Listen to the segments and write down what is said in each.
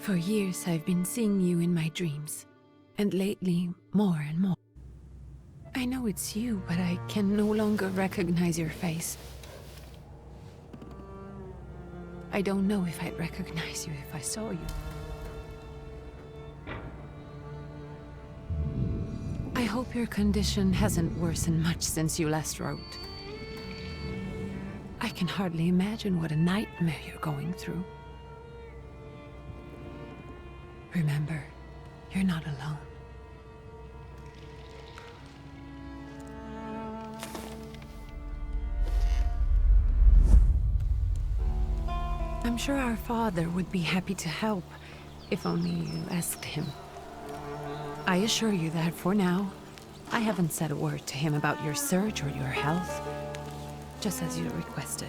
For years I've been seeing you in my dreams, and lately more and more. I know it's you, but I can no longer recognize your face. I don't know if I'd recognize you if I saw you. I hope your condition hasn't worsened much since you last wrote. I can hardly imagine what a nightmare you're going through. Remember, you're not alone. I'm sure our father would be happy to help, if only you asked him. I assure you that for now, I haven't said a word to him about your search or your health, just as you requested.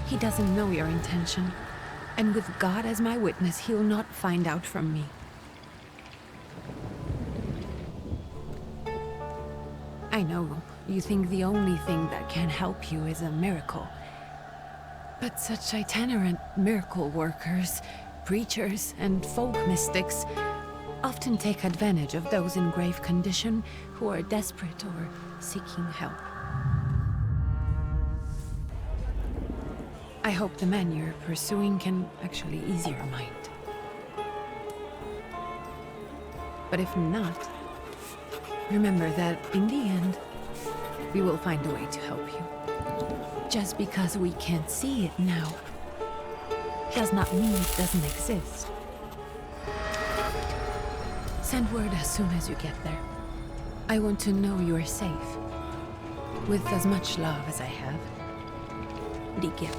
He doesn't know your intention, and with God as my witness, he'll not find out from me. I know you think the only thing that can help you is a miracle. But such itinerant miracle workers, preachers, and folk mystics often take advantage of those in grave condition who are desperate or seeking help. I hope the man you're pursuing can actually ease your mind. But if not, remember that in the end, we will find a way to help you. Just because we can't see it now does not mean it doesn't exist. Send word as soon as you get there. I want to know you are safe. With as much love as I have. Digge.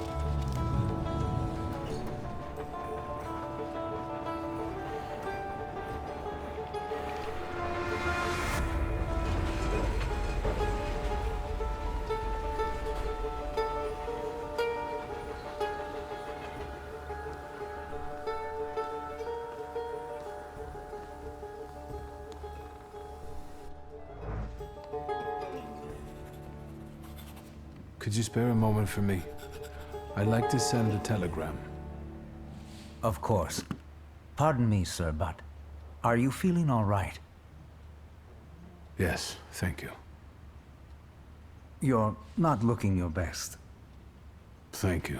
Could you spare a moment for me? I'd like to send a telegram. Of course. Pardon me, sir, but are you feeling all right? Yes, thank you. You're not looking your best. Thank you.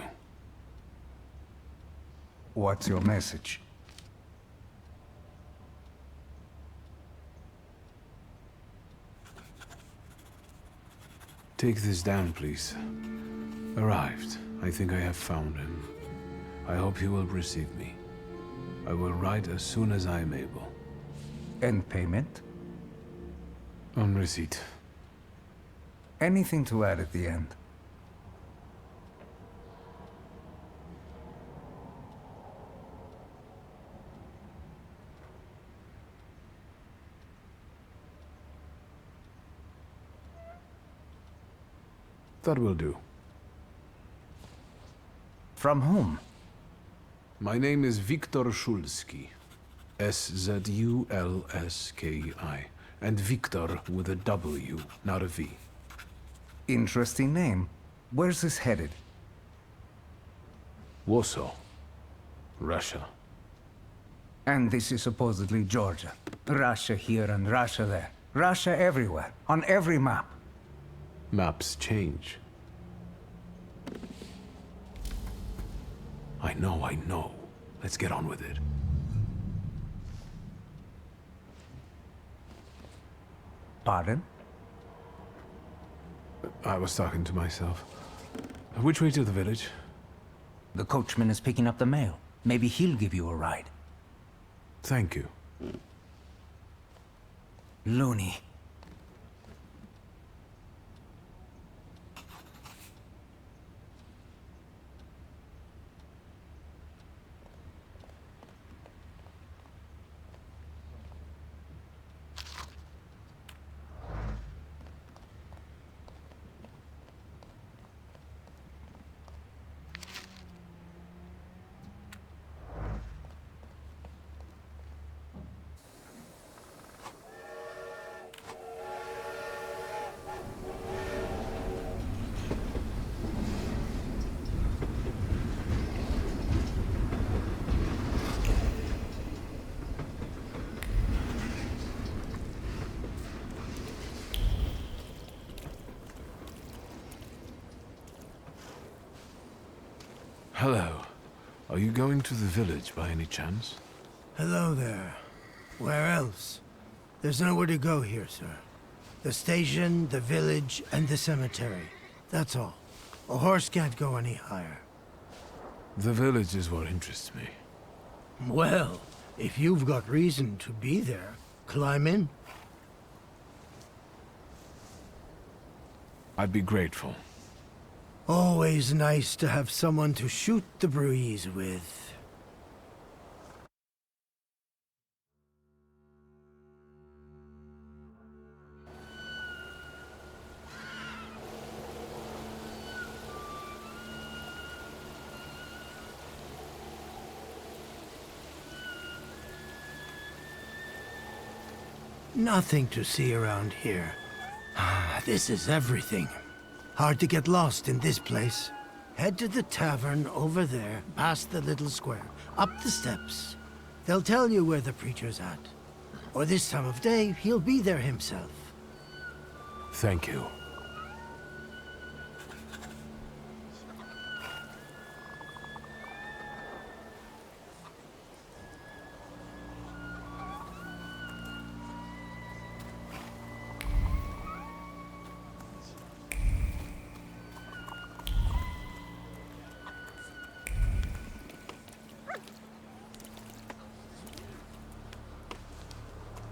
What's your message? Take this down, please. Arrived. I think I have found him. I hope he will receive me. I will write as soon as I am able. And payment? On receipt. Anything to add at the end? That will do. From whom? My name is Viktor Szulski. S-Z-U-L-S-K-I. And Viktor with a W, not a V. Interesting name. Where's this headed? Warsaw. Russia. And this is supposedly Georgia. Russia here and Russia there. Russia everywhere. On every map. Maps change. I know. Let's get on with it. Pardon? I was talking to myself. Which way to the village? The coachman is picking up the mail. Maybe he'll give you a ride. Thank you. Loony. Hello. Are you going to the village by any chance? Hello there. Where else? There's nowhere to go here, sir. The station, the village, and the cemetery. That's all. A horse can't go any higher. The village is what interests me. Well, if you've got reason to be there, climb in. I'd be grateful. Always nice to have someone to shoot the breeze with. Nothing to see around here. This is everything. Hard to get lost in this place. Head to the tavern over there, past the little square, up the steps. They'll tell you where the preacher's at. Or this time of day, he'll be there himself. Thank you.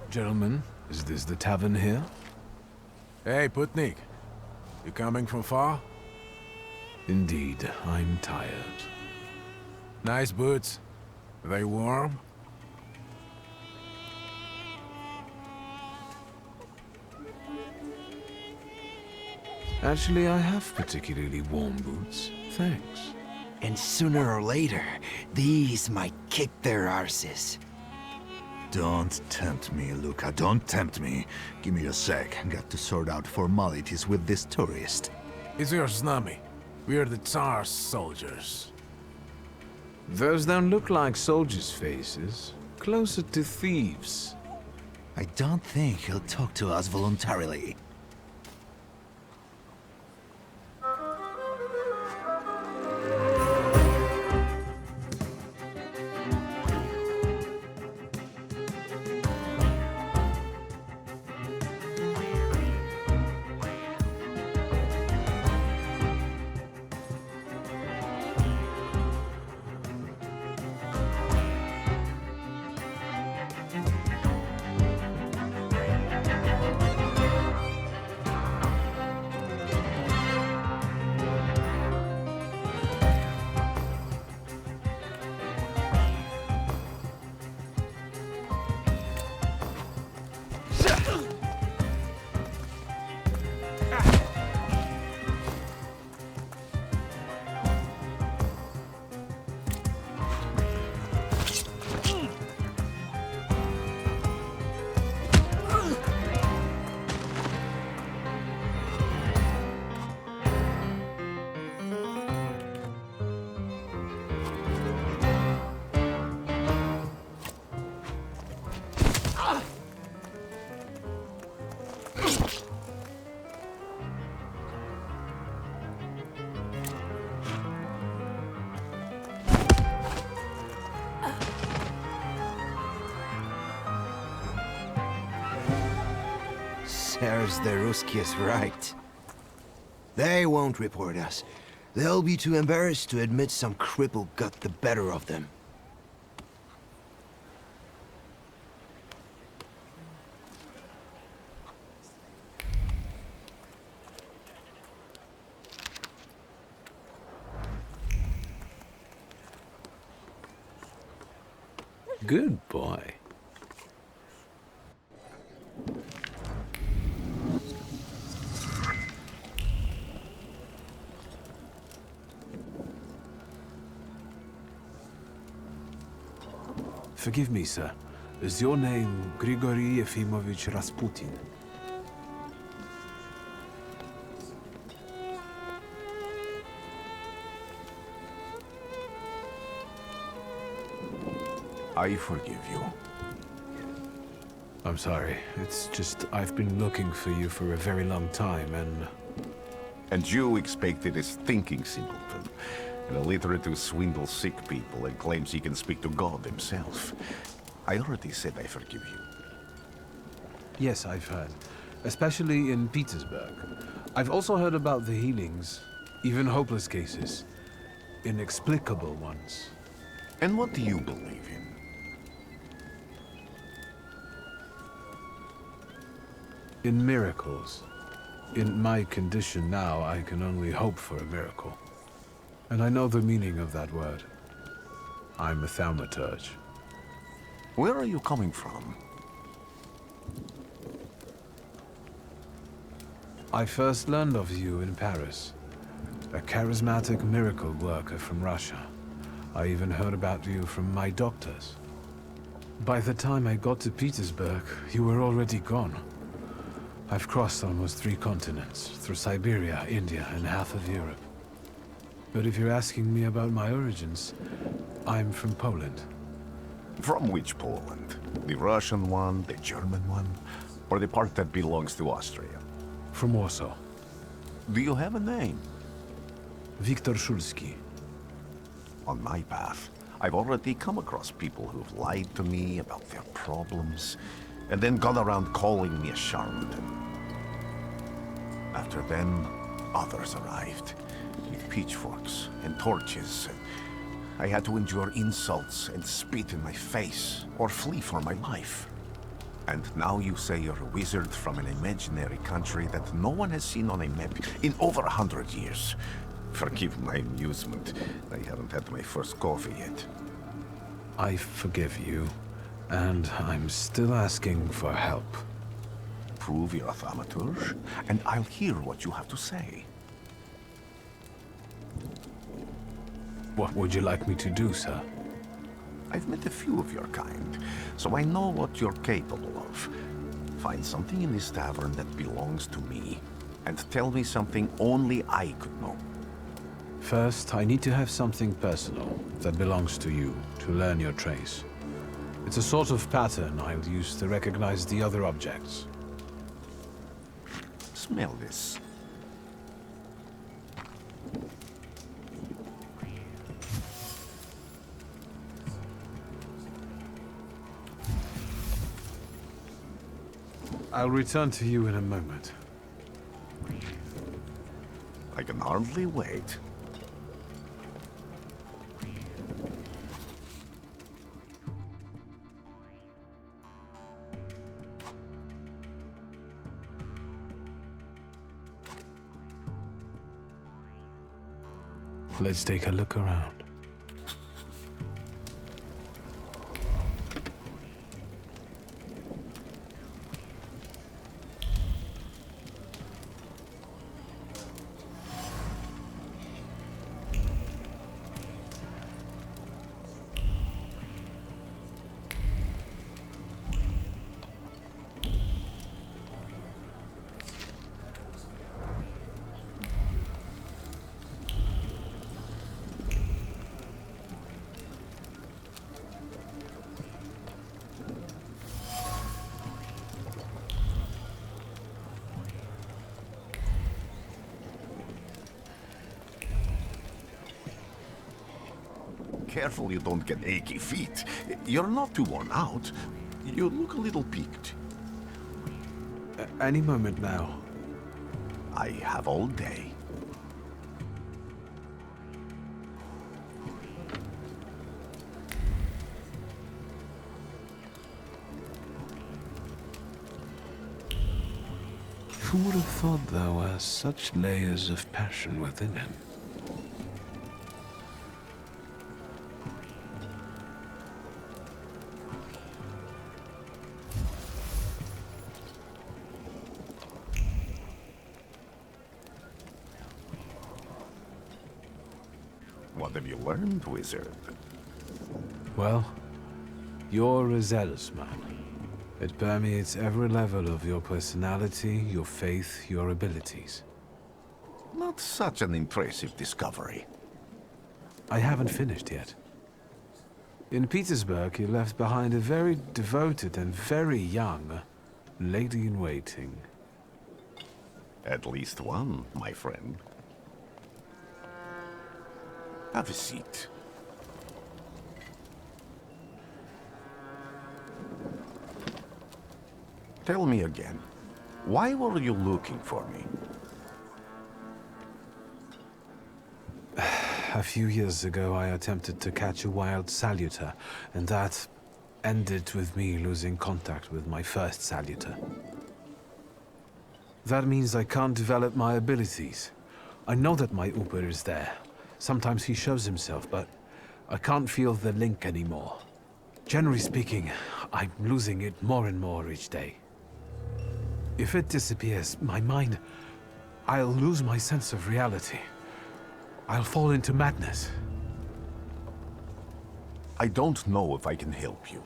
Gentlemen, is this the tavern here? Hey, Putnik. You coming from far? Indeed, I'm tired. Nice boots. Are they warm? Actually, I have particularly warm boots. Thanks. And sooner or later, these might kick their arses. Don't tempt me, Luca. Don't tempt me. Give me a sec. Got to sort out formalities with this tourist. It's your snummy. We are the Tsar's soldiers. Those don't look like soldiers' faces. Closer to thieves. I don't think he'll talk to us voluntarily. Serves the Ruskies right. They won't report us. They'll be too embarrassed to admit some cripple got the better of them. Good boy. Forgive me, sir. Is your name Grigory Yefimovich Rasputin? I forgive you. I'm sorry. It's just I've been looking for you for a very long time, and... And you expected a thinking simpleton. An illiterate who swindles sick people and claims he can speak to God himself. I already said I forgive you. Yes, I've heard. Especially in Petersburg. I've also heard about the healings. Even hopeless cases. Inexplicable ones. And what do you believe in? In miracles. In my condition now, I can only hope for a miracle. And I know the meaning of that word. I'm a Thaumaturge. Where are you coming from? I first learned of you in Paris. A charismatic miracle worker from Russia. I even heard about you from my doctors. By the time I got to Petersburg, you were already gone. I've crossed almost 3 continents, through Siberia, India, and half of Europe. But if you're asking me about my origins, I'm from Poland. From which Poland? The Russian one, the German one, or the part that belongs to Austria? From Warsaw. Do you have a name? Viktor Szulski. On my path, I've already come across people who've lied to me about their problems, and then gone around calling me a charlatan. After them, others arrived, with pitchforks and torches. I had to endure insults and spit in my face, or flee for my life. And now you say you're a wizard from an imaginary country that no one has seen on a map in over 100 years. Forgive my amusement. I haven't had my first coffee yet. I forgive you, and I'm still asking for help. Prove you're a Thaumaturge, and I'll hear what you have to say. What would you like me to do, sir? I've met a few of your kind, so I know what you're capable of. Find something in this tavern that belongs to me, and tell me something only I could know. First, I need to have something personal that belongs to you to learn your trace. It's a sort of pattern I'll use to recognize the other objects. Smell this. I'll return to you in a moment. I can hardly wait. Let's take a look around. Careful you don't get achy feet. You're not too worn out. You look a little peaked. Any moment now. I have all day. Who would have thought there were such layers of passion within him? What have you learned, wizard? Well, you're a zealous man. It permeates every level of your personality, your faith, your abilities. Not such an impressive discovery. I haven't finished yet. In Petersburg, you left behind a very devoted and very young lady-in-waiting. At least one, my friend. Have a seat. Tell me again, why were you looking for me? A few years ago, I attempted to catch a wild saluter, and that ended with me losing contact with my first saluter. That means I can't develop my abilities. I know that my Uber is there. Sometimes he shows himself, but I can't feel the link anymore. Generally speaking, I'm losing it more and more each day. If it disappears, my mind... I'll lose my sense of reality. I'll fall into madness. I don't know if I can help you.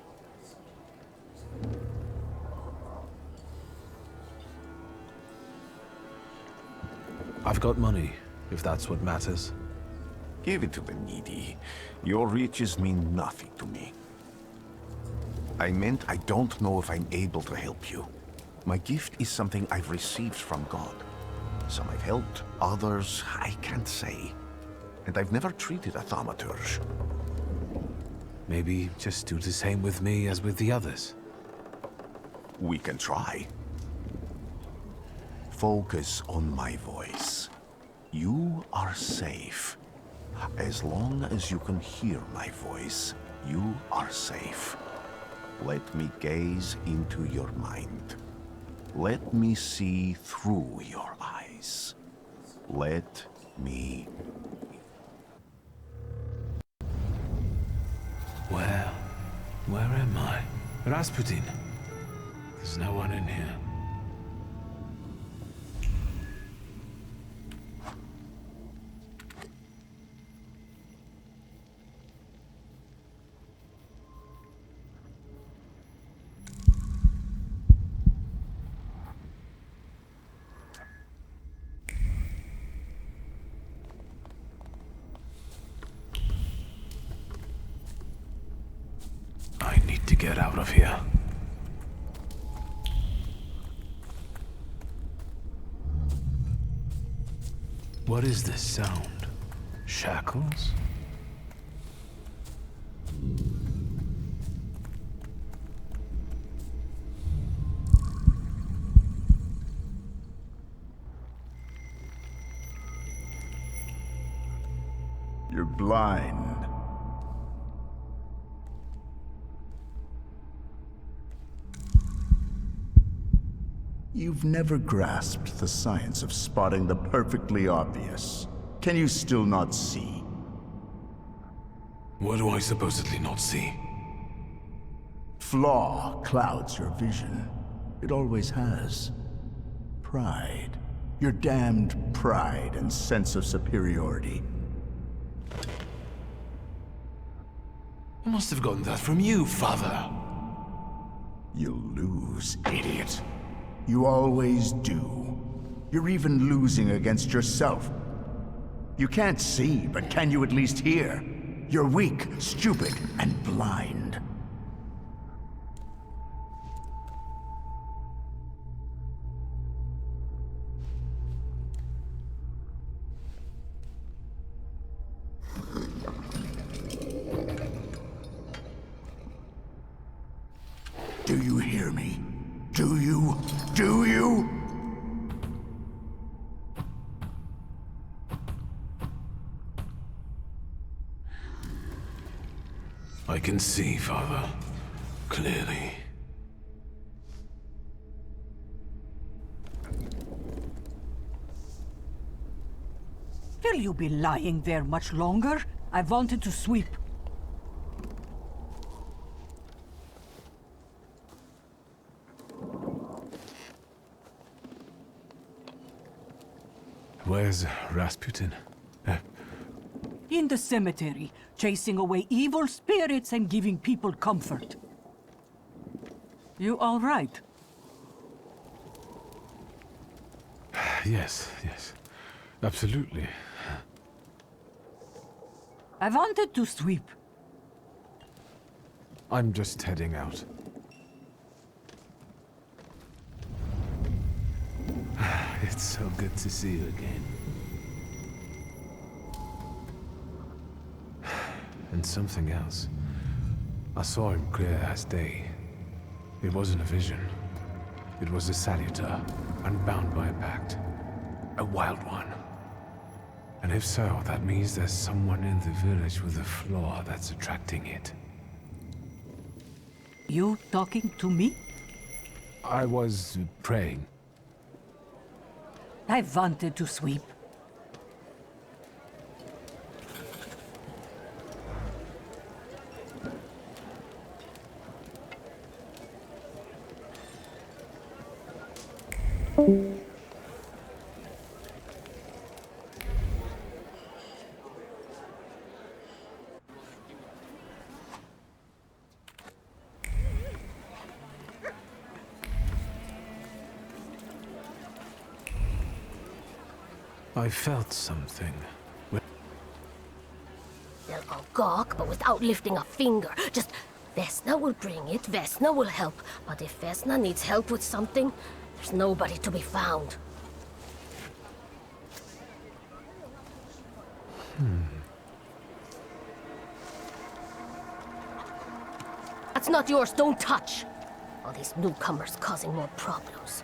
I've got money, if that's what matters. Give it to the needy. Your riches mean nothing to me. I meant I don't know if I'm able to help you. My gift is something I've received from God. Some I've helped, others I can't say. And I've never treated a Thaumaturge. Maybe just do the same with me as with the others. We can try. Focus on my voice. You are safe. As long as you can hear my voice, you are safe. Let me gaze into your mind. Let me see through your eyes. Let me... Where am I? Rasputin. There's no one in here. I need to get out of here. What is this sound? Shackles? You're blind. You've never grasped the science of spotting the perfectly obvious. Can you still not see? What do I supposedly not see? Flaw clouds your vision. It always has. Pride. Your damned pride and sense of superiority. I must have gotten that from you, Father. You'll lose, idiot. You always do. You're even losing against yourself. You can't see, but can you at least hear? You're weak, stupid, and blind. Do you hear me? Do you? Do you? I can see, Father. Clearly. Will you be lying there much longer? I wanted to sweep. Where's Rasputin? In the cemetery, chasing away evil spirits and giving people comfort. You all right? Yes, absolutely. I wanted to sweep. I'm just heading out. It's so good to see you again. and something else. I saw him clear as day. It wasn't a vision. It was a saluter, unbound by a pact. A wild one. And if so, that means there's someone in the village with a flaw that's attracting it. You talking to me? I was praying. I wanted to sweep. I felt something. They'll go gawk, but without lifting a finger. Just, Vesna will bring it, Vesna will help. But if Vesna needs help with something, there's nobody to be found. That's not yours, don't touch! All these newcomers causing more problems.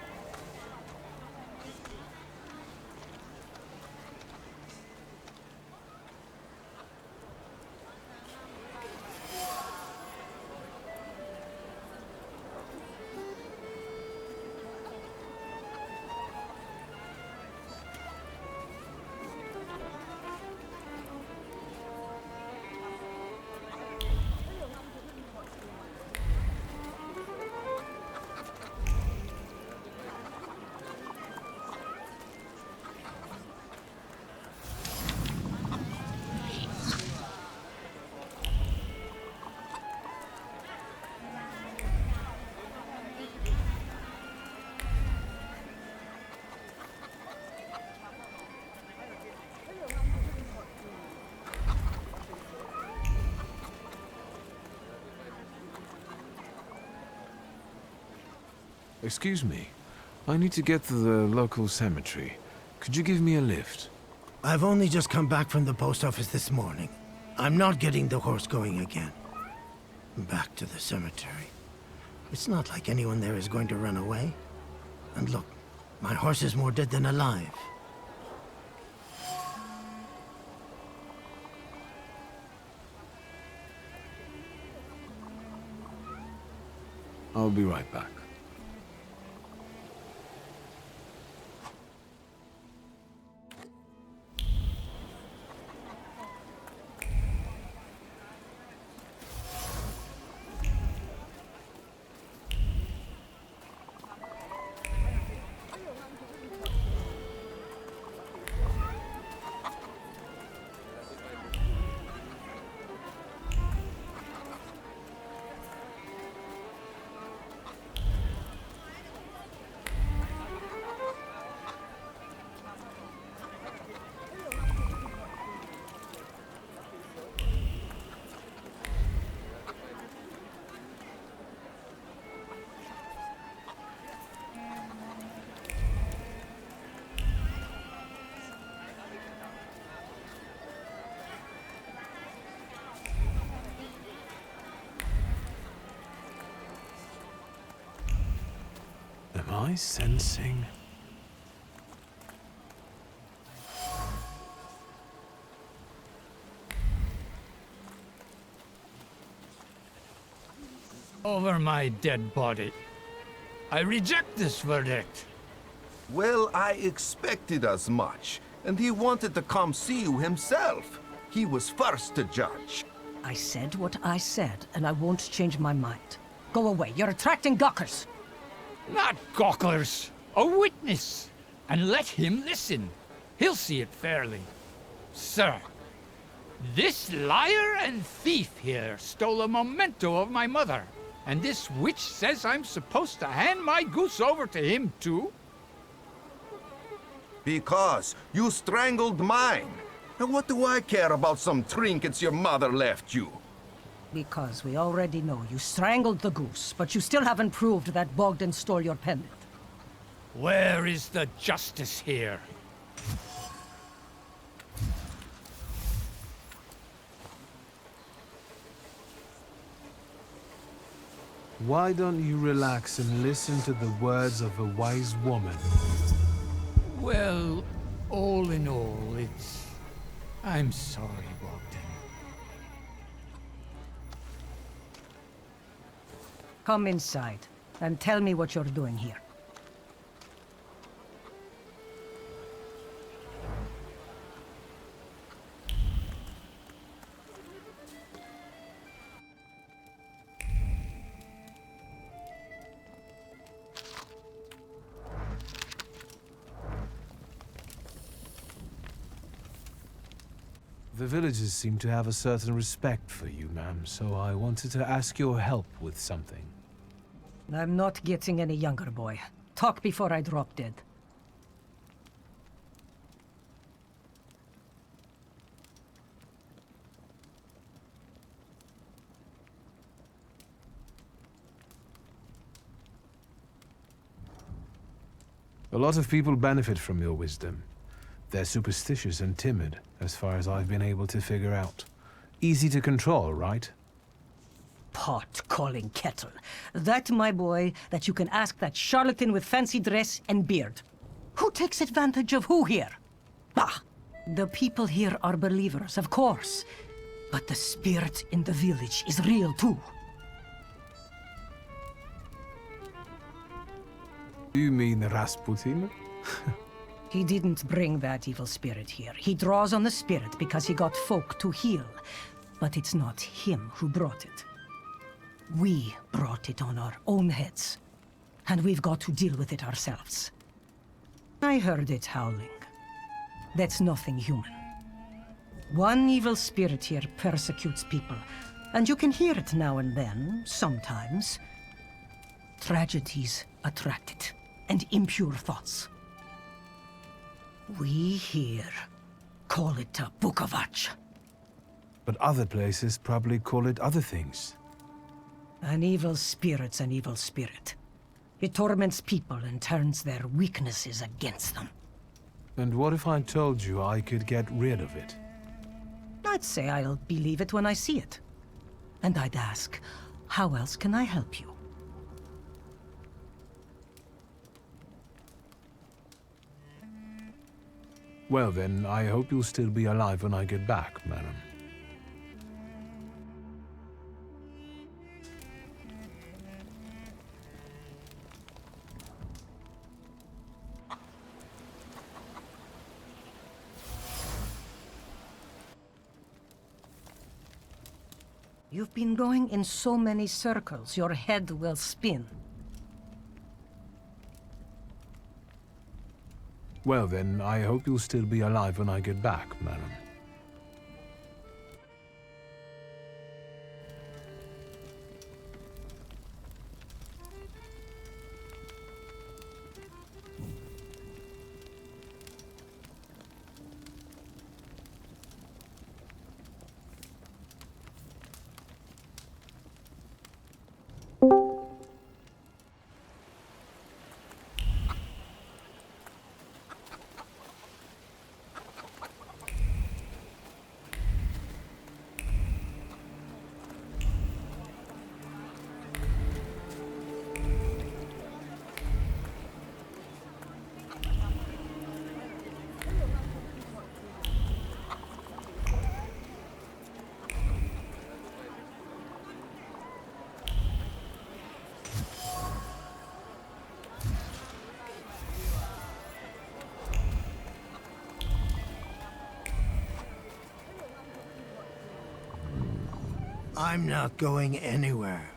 Excuse me. I need to get to the local cemetery. Could you give me a lift? I've only just come back from the post office this morning. I'm not getting the horse going again. Back to the cemetery. It's not like anyone there is going to run away. And look, my horse is more dead than alive. I'll be right back. Am I sensing? Over my dead body. I reject this verdict. Well, I expected as much, and he wanted to come see you himself. He was first to judge. I said what I said, and I won't change my mind. Go away, you're attracting gawkers. Not gawkers, a witness. And let him listen. He'll see it fairly. Sir, this liar and thief here stole a memento of my mother. And this witch says I'm supposed to hand my goose over to him too? Because you strangled mine. And what do I care about some trinkets your mother left you? Because we already know you strangled the goose, but you still haven't proved that Bogdan stole your pendant. Where is the justice here? Why don't you relax and listen to the words of a wise woman? Well, all in all, I'm sorry, Bogdan. Come inside, and tell me what you're doing here. The villagers seem to have a certain respect for you, ma'am, so I wanted to ask your help with something. I'm not getting any younger, boy. Talk before I drop dead. A lot of people benefit from your wisdom. They're superstitious and timid, as far as I've been able to figure out. Easy to control, right? Pot calling kettle. That, my boy, that you can ask that charlatan with fancy dress and beard. Who takes advantage of who here? Bah! The people here are believers, of course. But the spirit in the village is real too. Do you mean Rasputin? He didn't bring that evil spirit here. He draws on the spirit because he got folk to heal. But it's not him who brought it. We brought it on our own heads. And we've got to deal with it ourselves. I heard it howling. That's nothing human. One evil spirit here persecutes people, and you can hear it now and then, sometimes. Tragedies attract it, and impure thoughts. We here call it a Bukovac. But other places probably call it other things. An evil spirit's an evil spirit. It torments people and turns their weaknesses against them. And what if I told you I could get rid of it? I'd say I'll believe it when I see it. And I'd ask, how else can I help you? Well then, I hope you'll still be alive when I get back, madam. You've been going in so many circles, your head will spin. Well then, I hope you'll still be alive when I get back, madam. I'm not going anywhere.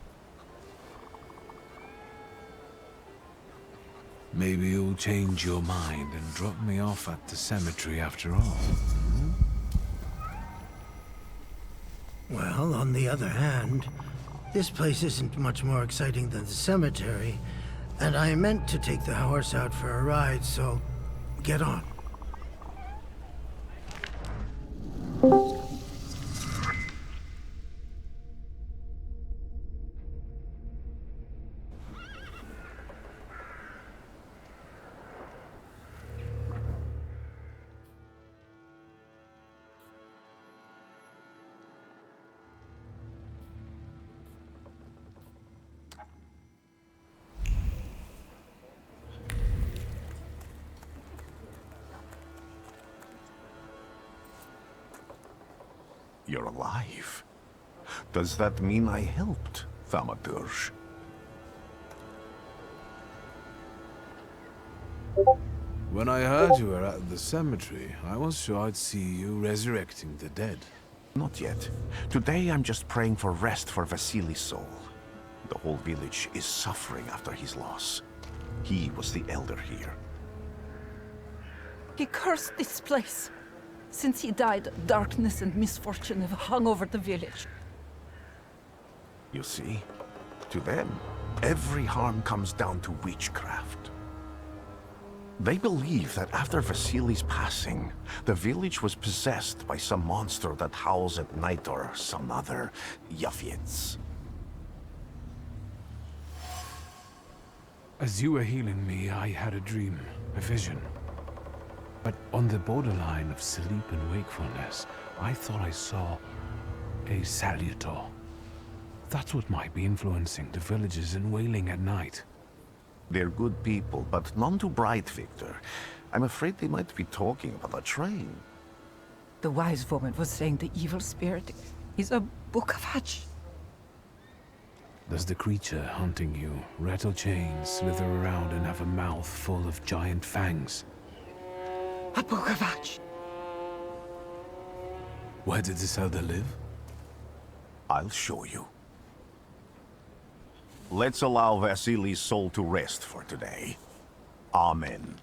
Maybe you'll change your mind and drop me off at the cemetery after all. Well, on the other hand, this place isn't much more exciting than the cemetery, and I meant to take the horse out for a ride, so get on. You're alive. Does that mean I helped, Thaumaturge? When I heard you were at the cemetery, I was sure I'd see you resurrecting the dead. Not yet. Today I'm just praying for rest for Vasily's soul. The whole village is suffering after his loss. He was the elder here. He cursed this place. Since he died, darkness and misfortune have hung over the village. You see, to them, every harm comes down to witchcraft. They believe that after Vasily's passing, the village was possessed by some monster that howls at night or some other Yafiets. As you were healing me, I had a dream, a vision. But on the borderline of sleep and wakefulness, I thought I saw a salutor. That's what might be influencing the villagers in Wailing at night. They're good people, but none too bright, Victor. I'm afraid they might be talking about a train. The wise woman was saying the evil spirit is a book of hatch. Does the creature hunting you rattle chains, slither around, and have a mouth full of giant fangs? A book of hatch. Where did this elder live? I'll show you. Let's allow Vasily's soul to rest for today. Amen.